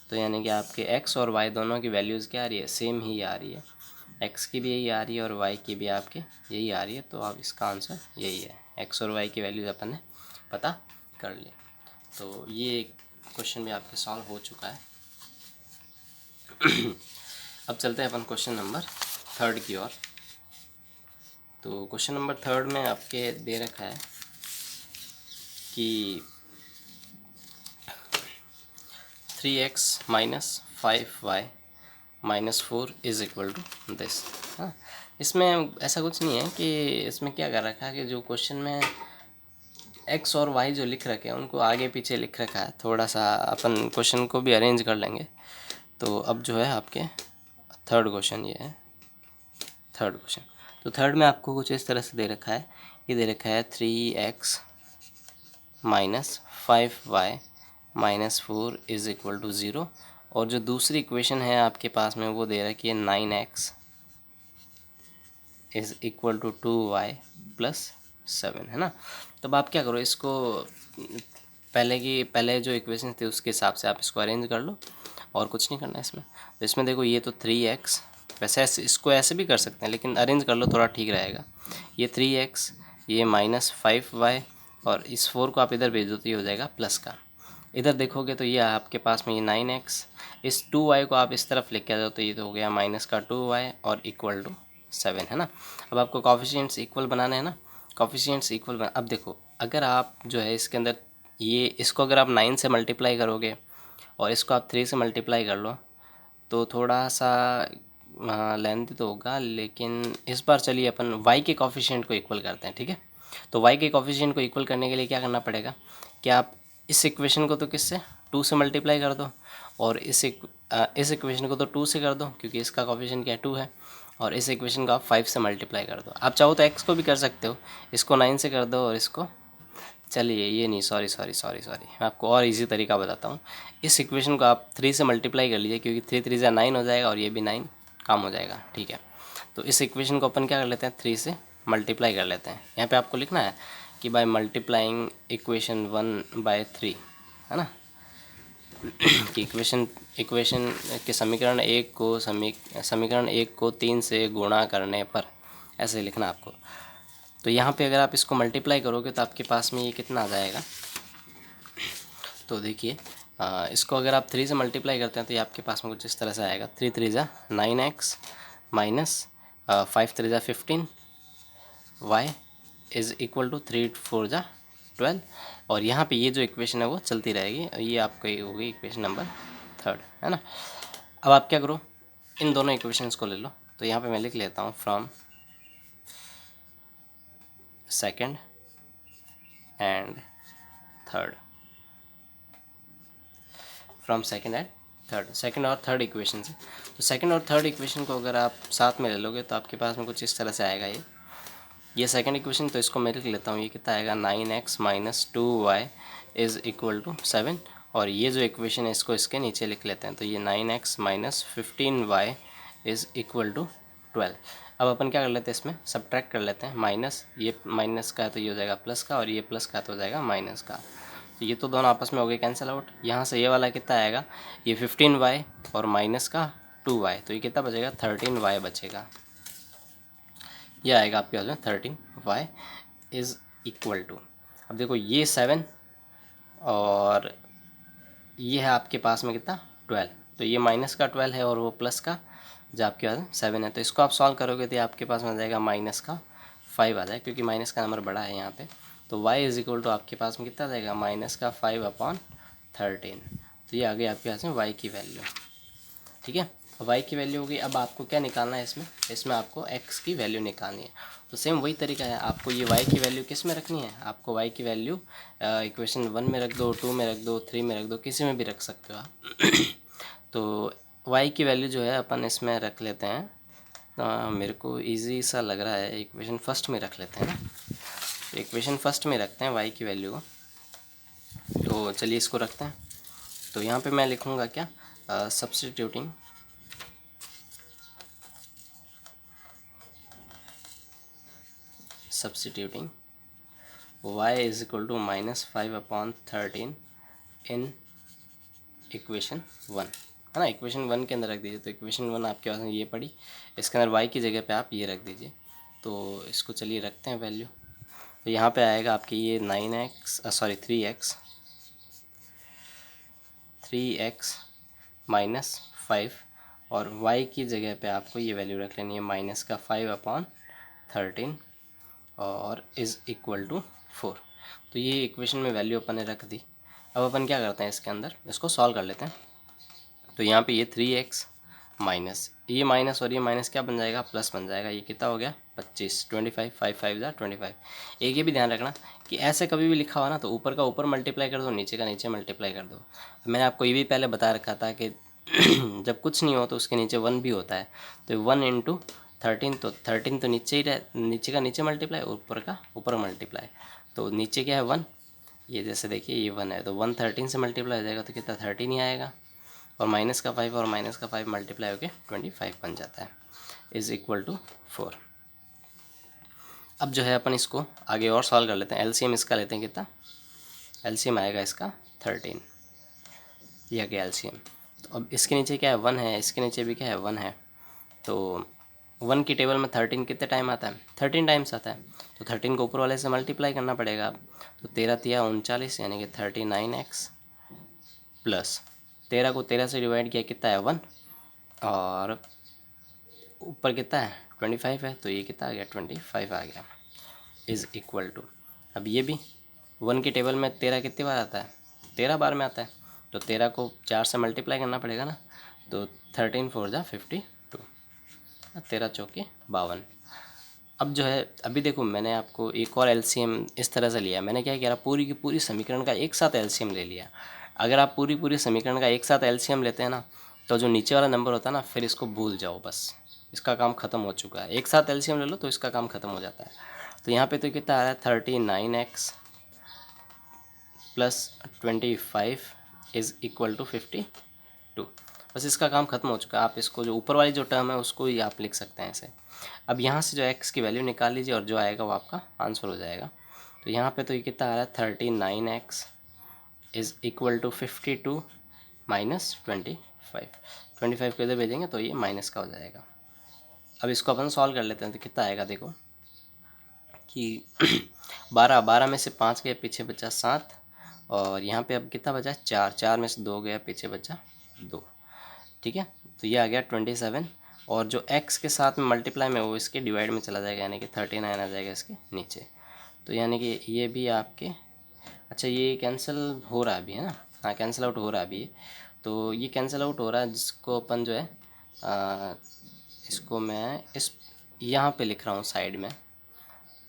तो यानी कि आपके x और y दोनों की वैल्यूज़ क्या आ रही है, सेम ही आ रही है, x की भी यही आ रही है और y की भी आपके यही आ रही है। तो अब इसका आंसर यही है, x और y की वैल्यूज़ अपन ने पता कर ली। तो ये क्वेश्चन भी आपके सॉल्व हो चुका है। अब चलते हैं अपन क्वेश्चन नंबर 3 की ओर। तो क्वेश्चन नंबर 3 में आपके दे रखा है कि 3x minus 5y minus 4 is equal to this. हाँ, इसमें ऐसा कुछ नहीं है कि इसमें क्या कर रखा है कि जो क्वेश्चन में x और y जो लिख रखे हैं उनको आगे पीछे लिख रखा है, थोड़ा सा अपन क्वेश्चन को भी अरेंज कर लेंगे। तो अब जो है आपके थर्ड क्वेश्चन ये है, थर्ड क्वेश्चन। तो थर्ड में आपको कुछ इस तरह से दे रखा है, ये दे रखा है 3x minus 5y minus 4 is equal to 0, और जो दूसरी इक्वेशन है आपके पास में वो दे रखी है 9x is equal to 2y plus 7, है ना। तो अब आप क्या करो, इसको पहले जो इक्वेशन थी उसके हिसाब से आप इसको अरेंज कर लो, और कुछ नहीं करना है इसमें। तो इसमें देखो ये तो 3x, वैसे इसको ऐसे भी कर सकते हैं लेकिन अरेंज कर लो थोड़ा ठीक रहेगा। ये 3x, ये माइनस 5y, और इस 4 को आप इधर भेज दो तो ये हो जाएगा प्लस का। इधर देखोगे तो ये आपके पास में ये 9x, इस 2y को आप इस तरफ लेके आ जाओ तो ये तो हो गया माइनस का 2y और इक्वल टू 7, है ना। अब आपको कॉफिशिएंट्स इक्वल बनाने हैं ना, कॉफिशिएंट्स इक्वल बना। अब देखो अगर आप जो है इसके अंदर ये इसको अगर आप 9 से मल्टीप्लाई करोगे और इसको आप 3 से मल्टीप्लाई कर लो तो थोड़ा सा लेंथी तो होगा, लेकिन इस बार चलिए अपन y के कॉफिशिएंट को इक्वल करते हैं, ठीक है। तो y के कॉफिशिएंट को इक्वल करने के लिए क्या करना पड़ेगा कि आप इस इक्वेशन को तो किससे 2 से मल्टीप्लाई कर दो, और इस इक्वेशन को तो 2 से कर दो क्योंकि इसका कॉफिशिएंट क्या 2 है, और इस इक्वेशन को आप 5 से मल्टीप्लाई कर दो। आप चाहो तो x को भी कर सकते हो, इसको 9 से कर दो और इसको, चलिए ये नहीं, सॉरी मैं आपको और इजी तरीका बताता हूँ। इस इक्वेशन को आप 3 से मल्टीप्लाई कर लीजिए क्योंकि 3 3 जा 9 हो जाएगा और ये भी 9 काम हो जाएगा, ठीक है। तो इस इक्वेशन को अपन क्या कर लेते हैं, 3 से मल्टीप्लाई कर लेते हैं। यहाँ पे आपको लिखना है कि बाय मल्टीप्लाइंग इक्वेशन 1/3, है ना, कि इक्वेशन के समीकरण एक को 3 से गुणा करने पर, ऐसे लिखना आपको। तो यहाँ पे अगर आप इसको मल्टीप्लाई करोगे तो आपके पास में ये कितना आ जाएगा, तो देखिए इसको अगर आप 3 से मल्टीप्लाई करते हैं तो ये आपके पास में कुछ इस तरह से आएगा, 3 3 जा 9x माइनस 5 3 जा 15 y इज़ इक्वल टू 3 4 जा 12 और यहाँ पे ये जो इक्वेशन है वो चलती रहेगी। ये आपकी हो गई इक्वेशन नंबर 3 है ना। अब आप क्या करो, इन दोनों इक्वेशंस को ले लो। तो यहाँ पे मैं लिख लेता हूँ from second and third, from second and third, second और थर्ड इक्वेशन से। तो सेकंड और थर्ड इक्वेशन को अगर आप साथ में ले लोगे तो आपके पास में कुछ इस तरह से आएगा। ये सेकंड इक्वेशन, तो इसको मैं लिख लेता हूँ। ये कितना आएगा, 9x minus 2y is equal to 7। और ये जो इक्वेशन है इसको इसके नीचे लिख लेते हैं। तो ये 9x minus 15y is equal to 12। अब अपन क्या कर लेते हैं, इसमें सब्ट्रैक्ट कर लेते हैं। माइनस, ये माइनस का है तो ये हो जाएगा प्लस का, और ये प्लस का तो हो जाएगा माइनस का। तो ये तो दोनों आपस में हो गए कैंसिल आउट। यहाँ से ये वाला कितना आएगा, ये 15y और माइनस का 2y, तो ये कितना बचेगा, 13y बचेगा। यह आएगा आपके पास में 13y इज़ इक्वल टू, अब देखो ये 7 और ये है आपके पास में कितना 12, तो ये माइनस का 12 है और वो प्लस का जो आपके पास 7 है। तो इसको आप सॉल्व करोगे तो आपके पास में आ जाएगा माइनस का 5 आ जाएगा, क्योंकि माइनस का नंबर बड़ा है यहाँ पे। तो y इज़ इक्वल टू आपके पास में कितना आ जाएगा, माइनस का 5/13। तो ये आ गई आपके पास में y की वैल्यू। ठीक है, y की वैल्यू होगी। अब आपको क्या निकालना है इसमें आपको x की वैल्यू निकालनी है। तो सेम वही तरीका है, आपको ये y की वैल्यू किस में रखनी है, आपको y की वैल्यू इक्वेशन 1 में रख दो, 2 में रख दो, 3 में रख दो, किसी में भी रख सकते हो आप। तो y की वैल्यू जो है अपन इसमें रख लेते हैं। मेरे को इजी सा लग रहा है, इक्वेशन फर्स्ट में रख लेते हैं ना। तो इक्वेशन फर्स्ट में रखते हैं y की वैल्यू को। तो चलिए इसको रखते हैं। तो यहाँ पे मैं लिखूँगा क्या, सब्स्टिट्यूटिंग y is equal to minus 5/13 in equation 1, है ना। इक्वेशन 1 के अंदर रख दीजिए। तो इक्वेशन 1 आपके पास में ये पड़ी, इसके अंदर y की जगह पे आप ये रख दीजिए। तो इसको चलिए रखते हैं वैल्यू। तो यहाँ पे आएगा आपकी ये 3x माइनस 5 और y की जगह पे आपको ये वैल्यू रख लेनी है माइनस का 5/13 और इज़ इक्वल टू 4। तो ये इक्वेशन में वैल्यू अपन ने रख दी। अब अपन क्या करते हैं, इसके अंदर इसको सॉल्व कर लेते हैं। तो यहाँ पे ये 3x माइनस ये माइनस और ये माइनस क्या बन जाएगा, प्लस बन जाएगा। ये कितना हो गया 25, 25, 5 5 जा 25। एक ये भी ध्यान रखना कि ऐसे कभी भी लिखा हुआ ना तो ऊपर का ऊपर मल्टीप्लाई कर दो, नीचे का नीचे मल्टीप्लाई कर दो। मैंने आपको ये भी पहले बता रखा था कि जब कुछ नहीं हो तो उसके नीचे 1 भी होता है। तो 1 इंटू 13, तो 13 तो नीचे ही नीचे का नीचे मल्टीप्लाई, ऊपर का ऊपर मल्टीप्लाई। तो नीचे क्या है 1, ये जैसे देखिए ये 1 है तो 1 13 से मल्टीप्लाई हो जाएगा तो कितना 13 ही आएगा। और माइनस का 5 और माइनस का 5 मल्टीप्लाई होकर 25 बन जाता है, इज़ इक्वल टू 4। अब जो है अपन इसको आगे और सॉल्व कर लेते हैं। एलसीएम इसका लेते हैं, कितना एलसीएम आएगा इसका 13, यह गया एलसीएम। तो अब इसके नीचे क्या है 1 है, इसके नीचे भी क्या है 1 है। तो 1 की टेबल में 13 कितने टाइम आता है, 13 टाइम्स आता है। तो 13 को ऊपर वाले से मल्टीप्लाई करना पड़ेगा। तो 13 तिया 39 यानी कि 39x प्लस 13 को 13 से डिवाइड किया कितना है 1 और ऊपर कितना है 25 है। तो ये कितना आ गया 25 आ गया, इज़ इक्वल टू। अब ये भी 1 की टेबल में 13 कितनी बार आता है, 13 बार में आता है। तो 13 को 4 से मल्टीप्लाई करना पड़ेगा ना। तो 13 4 जा 52, 13 चौके 52। अब जो है अभी देखो मैंने आपको एक और एलसीएम इस तरह से लिया। मैंने क्या किया, पूरी की पूरी समीकरण का एक साथ एलसीएम ले लिया। अगर आप पूरी पूरी समीकरण का एक साथ एलसीएम लेते हैं ना तो जो नीचे वाला नंबर होता है ना फिर इसको भूल जाओ, बस इसका काम ख़त्म हो चुका है। एक साथ एलसीएम ले लो तो इसका काम ख़त्म हो जाता है। तो यहाँ पे तो कितना आ रहा है 39x plus 25 is equal to 52। बस इसका काम खत्म हो चुका है। आप इसको जो ऊपर वाली जो टर्म है उसको ही आप लिख सकते हैं ऐसे। अब यहाँ से जो x की वैल्यू निकाल लीजिए और जो आएगा वो आपका आंसर हो जाएगा। तो यहाँ पे तो ये कितना आ रहा है 39x is equal to 52 minus 25 को इधर भेजेंगे तो ये माइनस का हो जाएगा। अब इसको अपन सॉल्व कर लेते हैं। तो कितना आएगा देखो कि 12 में से 5 गया, पीछे बचा 7 और यहाँ पे अब कितना बचा 4 में से 2 गया, पीछे बचा 2। ठीक है, तो ये आ गया 27 और जो x के साथ में मल्टीप्लाई में वो इसके डिवाइड में चला जाएगा यानी कि 39 आ जाएगा इसके नीचे। तो यानी कि ये भी आपके अच्छा ये कैंसिल हो रहा है अभी, है ना? हाँ कैंसिल आउट हो रहा है अभी। तो ये कैंसिल आउट हो रहा है जिसको अपन जो है आ, इसको मैं इस यहाँ पे लिख रहा हूँ साइड में।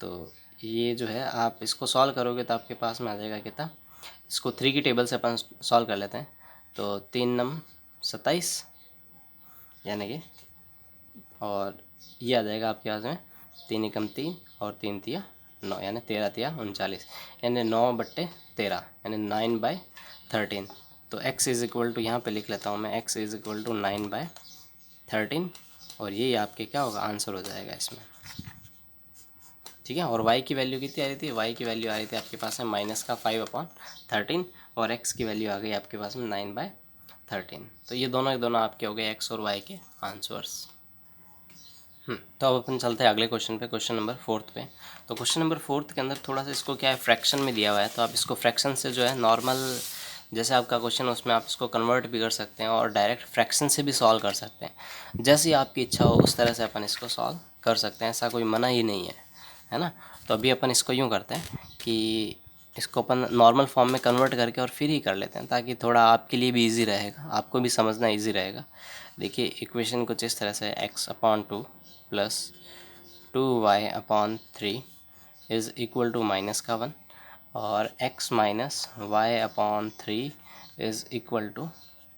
तो ये जो है आप इसको सॉल्व करोगे तो आपके पास में आ जाएगा कितना, इसको 3 की टेबल से अपन सॉल्व कर लेते हैं। तो 3 नम 27 यानी कि, और ये आ जाएगा आपके पास में 3 एकम 3 और 3 तिया 9 यानी 13 तिया 39 यानी 9/13 यानी 9/13। तो x इज़ इक्वल टू यहाँ पे लिख लेता हूँ मैं, x इज़ इक्वल टू 9/13 और ये आपके क्या होगा आंसर हो जाएगा इसमें, ठीक है। और y की वैल्यू कितनी आ रही थी, y की वैल्यू आ रही थी आपके पास में -5/13 और x की वैल्यू आ गई आपके पास में 9/13। तो ये दोनों आपके हो गए x और y के आंसर्स। तो अब अपन चलते हैं अगले क्वेश्चन पे, क्वेश्चन नंबर 4 पे। तो क्वेश्चन नंबर 4 के अंदर थोड़ा सा इसको क्या है फ्रैक्शन में दिया हुआ है, तो आप इसको फ्रैक्शन से जो है नॉर्मल जैसे आपका क्वेश्चन है उसमें आप इसको कन्वर्ट भी कर सकते हैं और डायरेक्ट फ्रैक्शन से भी सॉल्व कर सकते हैं। जैसी आपकी इच्छा हो उस तरह से अपन इसको सॉल्व कर सकते हैं, ऐसा कोई मना ही नहीं है ना। तो अभी अपन इसको यूँ करते हैं कि इसको अपन नॉर्मल फॉर्म में कन्वर्ट करके और फिर ही कर लेते हैं ताकि थोड़ा आपके लिए भी ईजी रहेगा, आपको भी समझना ईजी रहेगा। देखिए इक्वेशन कुछ इस तरह से x/2 plus 2y/3 is equal to minus का 1 और x minus y/3 is equal to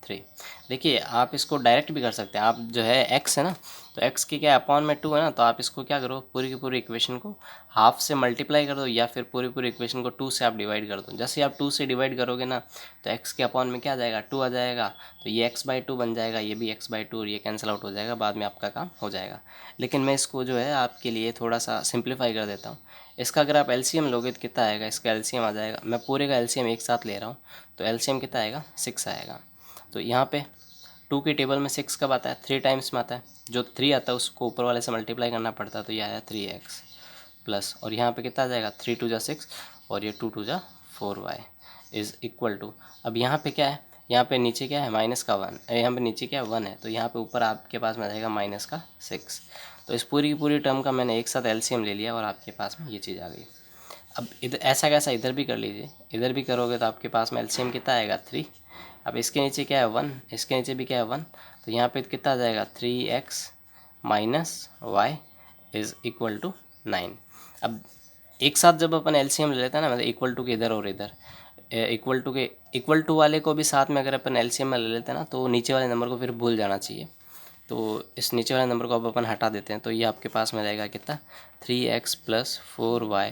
3। देखिए आप इसको डायरेक्ट भी कर सकते हैं, आप जो है x है ना, तो x की क्या अपॉन में 2 है ना, तो आप इसको क्या करो पूरी की पूरी इक्वेशन को हाफ से मल्टीप्लाई कर दो या फिर पूरी पूरी इक्वेशन को 2 से आप डिवाइड कर दो। जैसे आप 2 से डिवाइड करोगे ना तो x के अपॉन में क्या आ जाएगा 2 आ जाएगा, तो ये x/2 बन जाएगा, ये भी x/2 और ये कैंसिल आउट हो जाएगा, बाद में आपका काम हो जाएगा। लेकिन मैं इसको जो है आपके लिए थोड़ा सा सिंप्लीफाई कर देता हूँ। इसका अगर आप एलसीएम लोगे तो कितना आएगा, इसका एलसीएम आ जाएगा, मैं पूरे का एलसीएम एक साथ ले रहा हूँ तो एलसीएम कितना आएगा 6 आएगा। तो यहाँ पे 2 की टेबल में 6 कब आता है 3 टाइम्स में आता है, जो 3 आता है उसको ऊपर वाले से मल्टीप्लाई करना पड़ता है, तो ये आया 3x प्लस और यहाँ पे कितना आ जाएगा 3 2 जा 6 और ये 2 2 जा 4y इज़ इक्वल टू। अब यहाँ पे क्या है, यहाँ पे नीचे क्या है माइनस का 1, यहाँ पे नीचे क्या है 1 है, तो यहाँ पे ऊपर आपके पास में आ जाएगा माइनस का 6। तो इस पूरी की पूरी टर्म का मैंने एक साथ एलसीएम ले लिया और आपके पास में ये चीज़ आ गई। अब इधर ऐसा कैसा इधर भी कर लीजिए, इधर भी करोगे तो आपके पास में एलसीएम कितना आएगा 3। अब इसके नीचे क्या है 1, इसके नीचे भी क्या है 1, तो यहाँ पे कितना आ जाएगा 3x minus y is equal to 9। अब एक साथ जब अपन एलसीएम ले लेते हैं ना, मतलब इक्वल टू के इधर और इधर इक्वल टू वाले को भी साथ में अगर अपन एलसीएम में ले लेते हैं ना, तो नीचे वाले नंबर को फिर भूल जाना चाहिए। तो इस नीचे वाले नंबर को अब अपन हटा देते हैं, तो ये आपके पास में रहेगा कितना 3x plus 4y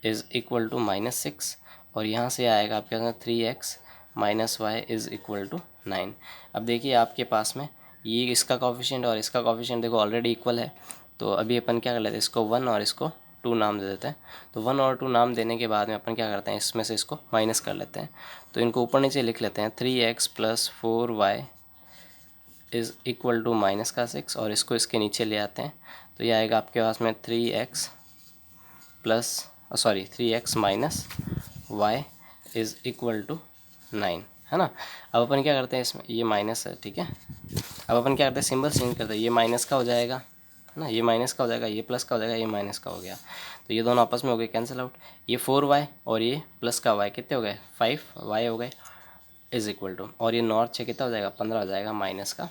is equal to -6 और यहाँ से आएगा आपके पास 3x minus y is equal to 9। अब देखिए आपके पास में ये इसका कॉफिशिएंट और इसका कॉफिशिएंट देखो ऑलरेडी इक्वल है, तो अभी अपन क्या कर लेते हैं इसको 1 और इसको 2 नाम दे देते हैं। तो 1 और 2 नाम देने के बाद में अपन क्या करते हैं इसमें से इसको माइनस कर लेते हैं, तो इनको ऊपर नीचे लिख लेते हैं 3x plus 4y is equal to minus का 6 और इसको इसके नीचे ले आते हैं, तो ये आएगा आपके पास में 3x minus y is equal to 9, है ना। अब अपन क्या करते हैं इसमें ये माइनस है, ठीक है। अब अपन क्या करते हैं सिंबल चेंज करते हैं, ये माइनस का हो जाएगा है ना, ये माइनस का हो जाएगा, ये प्लस का हो जाएगा, ये माइनस का हो गया, तो ये दोनों आपस में हो गए कैंसिल आउट। ये 4y और ये प्लस का y कितने हो गए 5y हो गए इज़ इक्वल टू, और ये नॉर्थ 6 कितना हो जाएगा 15 हो जाएगा, माइनस का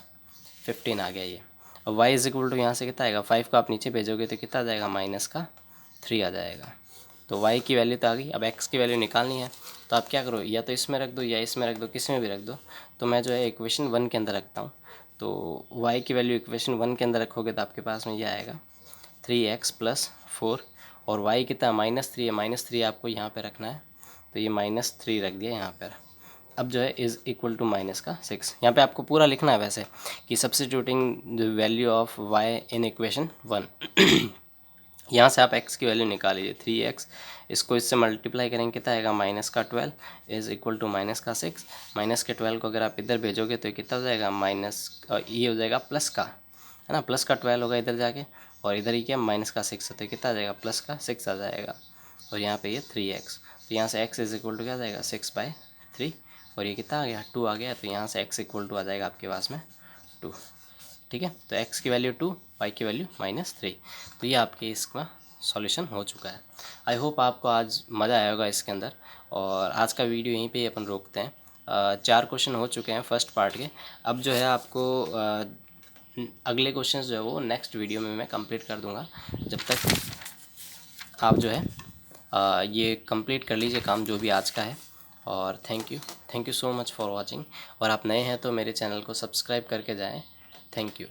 15 आ गया ये। अब y इज़ इक्वल टू यहाँ से कितना आएगा 5 को आप नीचे भेजोगे तो कितना आ जाएगा माइनस का 3 आ जाएगा। तो y की वैल्यू तो आ गई, अब x की वैल्यू निकालनी है, तो आप क्या करो या तो इसमें रख दो या इसमें रख दो, किसी में भी रख दो। तो मैं जो है इक्वेशन 1 के अंदर रखता हूँ, तो y की वैल्यू इक्वेशन 1 के अंदर रखोगे तो आपके पास में ये आएगा 3x प्लस 4 और y कितना -3 है, -3 आपको यहाँ पे रखना है, तो ये -3 रख दिया यहाँ पर। अब जो है इज़ इक्वल टू माइनस का 6, यहाँ पे आपको पूरा लिखना है वैसे कि substituting the value of y in equation 1 यहाँ से आप x की वैल्यू निकाल लीजिए 3x, इसको इससे मल्टीप्लाई करेंगे कितना आएगा माइनस का 12 इज़ इक्वल टू माइनस का 6, माइनस के 12 को अगर आप इधर भेजोगे तो कितना हो जाएगा माइनस, ये हो जाएगा प्लस का, है ना, प्लस का 12 होगा इधर जाके और इधर ही क्या माइनस का 6 तो कितना आ जाएगा प्लस का 6 आ जाएगा और यहाँ पे ये 3x, तो यहाँ से x इज़ इक्वल टू क्या आ जाएगा 6/3 और ये कितना आ गया 2 आ गया, तो यहाँ से x इक्वल टू आ जाएगा आपके पास में 2, ठीक है। तो x की वैल्यू 2, y की वैल्यू -3, तो ये आपके इसका सॉल्यूशन हो चुका है। आई होप आपको आज मज़ा आया होगा इसके अंदर, और आज का वीडियो यहीं पे ही अपन रोकते हैं। 4 क्वेश्चन हो चुके हैं फर्स्ट पार्ट के। अब जो है आपको अगले क्वेश्चंस जो है वो नेक्स्ट वीडियो में मैं कंप्लीट कर दूंगा। जब तक आप जो है ये कंप्लीट कर लीजिए काम जो भी आज का है। और thank you so much for watching. और आप नए हैं तो मेरे चैनल को सब्सक्राइब करके जाएं। Thank you.